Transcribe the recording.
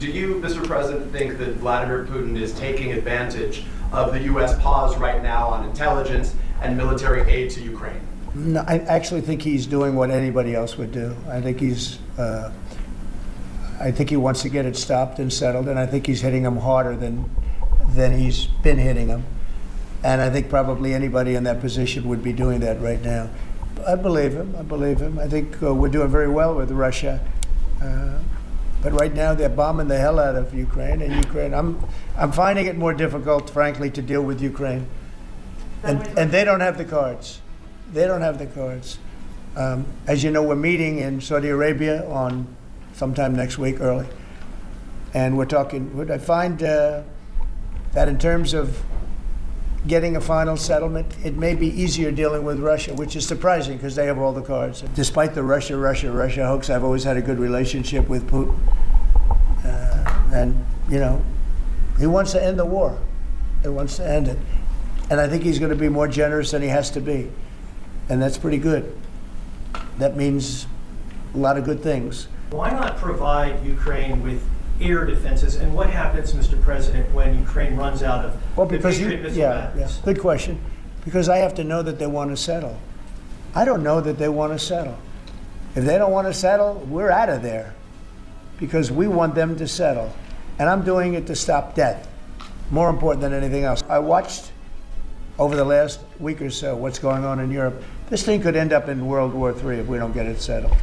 Do you, Mr. President, think that Vladimir Putin is taking advantage of the U.S. pause right now on intelligence and military aid to Ukraine? No, I actually think he's doing what anybody else would do. I think he wants to get it stopped and settled, and I think he's hitting them harder than he's been hitting them. And I think probably anybody in that position would be doing that right now. I believe him. I believe him. I think we're doing very well with Russia. But right now they're bombing the hell out of Ukraine, and I'm finding it more difficult, frankly, to deal with Ukraine. And they don't have the cards. They don't have the cards. As you know, we're meeting in Saudi Arabia on sometime next week, early. And we're talking, I find that in terms of getting a final settlement, it may be easier dealing with Russia, which is surprising because they have all the cards. Despite the Russia hoax, I've always had a good relationship with Putin. And, you know, he wants to end the war. He wants to end it. And I think he's going to be more generous than he has to be. And that's pretty good. That means a lot of good things. Why not provide Ukraine with air defenses? And what happens, Mr. President, when Ukraine runs out of Patriot missile batteries? Good question. Because I have to know that they want to settle. I don't know that they want to settle. If they don't want to settle, we're out of there. Because we want them to settle. And I'm doing it to stop death. More important than anything else. I watched over the last week or so what's going on in Europe. This thing could end up in World War III if we don't get it settled.